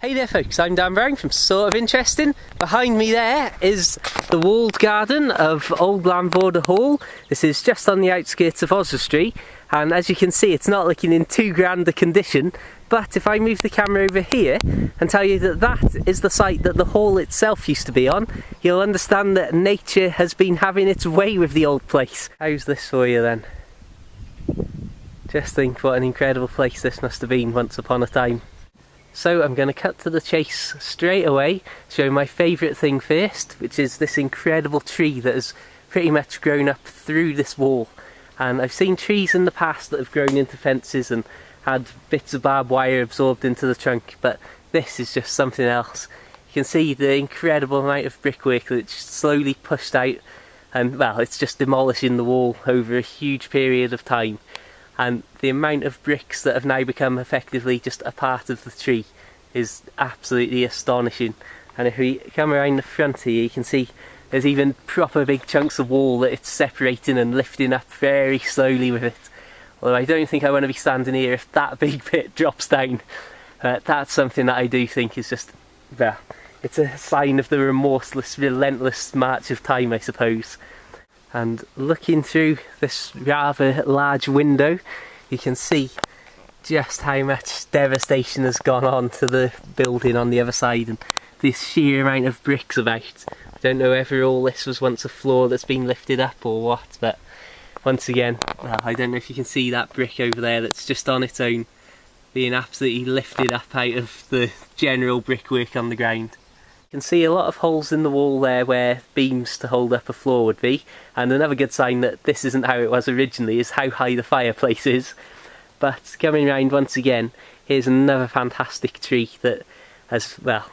Hey there folks, I'm Dan Brown from Sort of Interesting. Behind me there is the walled garden of Old Lamborder Hall. This is just on the outskirts of Oswestry, and as you can see it's not looking in too grand a condition, but if I move the camera over here and tell you that that is the site that the hall itself used to be on, you'll understand that nature has been having its way with the old place. How's this for you then? Just think what an incredible place this must have been once upon a time. So I'm going to cut to the chase straight away, show my favourite thing first, which is this incredible tree that has pretty much grown up through this wall. And I've seen trees in the past that have grown into fences and had bits of barbed wire absorbed into the trunk, but this is just something else. You can see the incredible amount of brickwork that's slowly pushed out, and well, it's just demolishing the wall over a huge period of time. And the amount of bricks that have now become effectively just a part of the tree is absolutely astonishing. And if we come around the front here, you can see there's even proper big chunks of wall that it's separating and lifting up very slowly with it. Although I don't think I want to be standing here if that big bit drops down. That's something that I do think is just, well, it's a sign of the remorseless, relentless march of time, I suppose. And looking through this rather large window, you can see just how much devastation has gone on to the building on the other side, and this sheer amount of bricks about. I don't know whether all this was once a floor that's been lifted up or what, but once again, well, I don't know if you can see that brick over there that's just on its own, being absolutely lifted up out of the general brickwork on the ground. You can see a lot of holes in the wall there where beams to hold up a floor would be, and another good sign that this isn't how it was originally is how high the fireplace is. But coming round once again, here's another fantastic tree that has, well,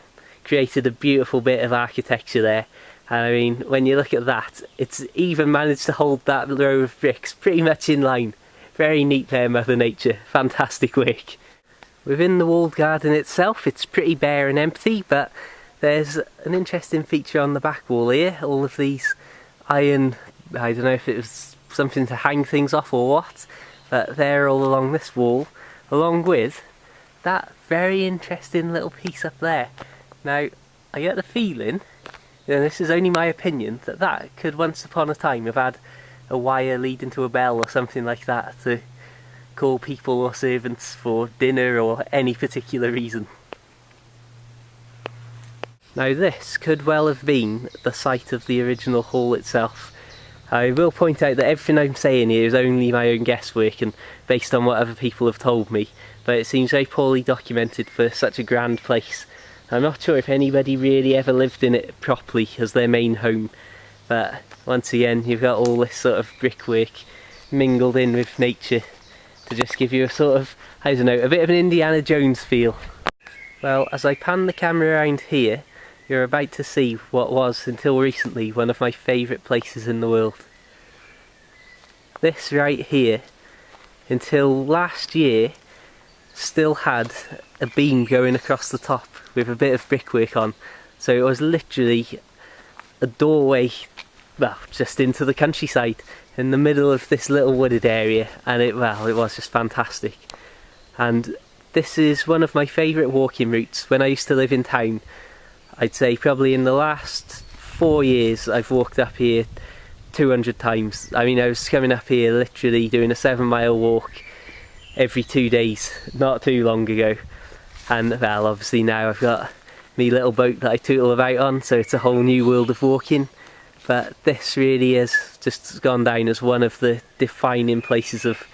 created a beautiful bit of architecture there. And I mean, when you look at that, it's even managed to hold that row of bricks pretty much in line. Very neat there, Mother Nature, fantastic work. Within the walled garden itself, it's pretty bare and empty, but there's an interesting feature on the back wall here. All of these iron, I don't know if it was something to hang things off or what, but they're all along this wall, along with that very interesting little piece up there. Now, I get the feeling, and this is only my opinion, that that could once upon a time have had a wire leading to a bell or something like that to call people or servants for dinner or any particular reason. Now this could well have been the site of the original hall itself. I will point out that everything I'm saying here is only my own guesswork and based on what other people have told me, but it seems very poorly documented for such a grand place. I'm not sure if anybody really ever lived in it properly as their main home, but once again you've got all this sort of brickwork mingled in with nature to just give you a sort of, I don't know, a bit of an Indiana Jones feel. Well, as I pan the camera around here, you're about to see what was, until recently, one of my favourite places in the world. This right here, until last year, still had a beam going across the top with a bit of brickwork on. So it was literally a doorway, well, just into the countryside, in the middle of this little wooded area, and it was just fantastic. And this is one of my favourite walking routes. When I used to live in town, I'd say probably in the last 4 years I've walked up here 200 times. I mean, I was coming up here literally doing a 7-mile walk every 2 days, not too long ago. And well, obviously now I've got me little boat that I tootle about on, so it's a whole new world of walking. But this really has just gone down as one of the defining places of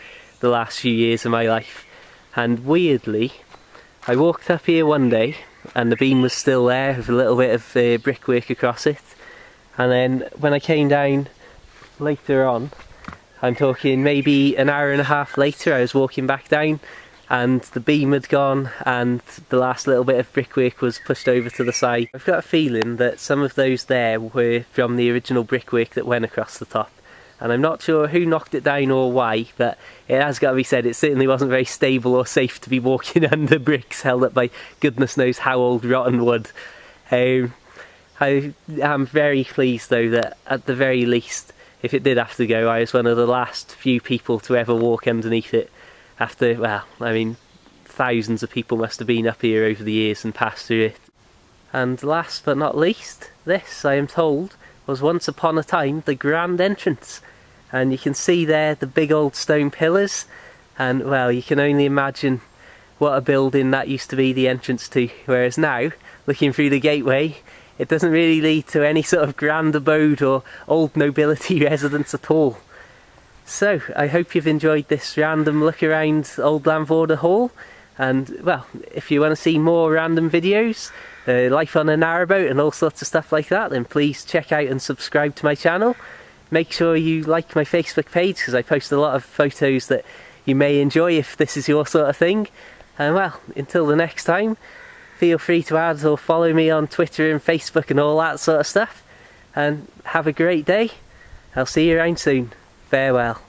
the last few years of my life. And weirdly, I walked up here one day and the beam was still there with a little bit of brickwork across it, and then when I came down later on, I'm talking maybe an hour and a half later, I was walking back down and the beam had gone and the last little bit of brickwork was pushed over to the side. I've got a feeling that some of those there were from the original brickwork that went across the top. And I'm not sure who knocked it down or why, but it has got to be said, it certainly wasn't very stable or safe to be walking under bricks held up by goodness knows how old rotten wood. I am very pleased though that at the very least, if it did have to go, I was one of the last few people to ever walk underneath it after, well, I mean, thousands of people must have been up here over the years and passed through it. And last but not least, this, I am told, was once upon a time the grand entrance. And you can see there the big old stone pillars, and well, you can only imagine what a building that used to be the entrance to, whereas now, looking through the gateway, it doesn't really lead to any sort of grand abode or old nobility residence at all. So, I hope you've enjoyed this random look around Old Llanforda Hall, and well, if you want to see more random videos, life on a narrowboat and all sorts of stuff like that, then please check out and subscribe to my channel. Make sure you like my Facebook page, because I post a lot of photos that you may enjoy if this is your sort of thing. And well, until the next time, feel free to add or follow me on Twitter and Facebook and all that sort of stuff. And have a great day. I'll see you around soon. Farewell.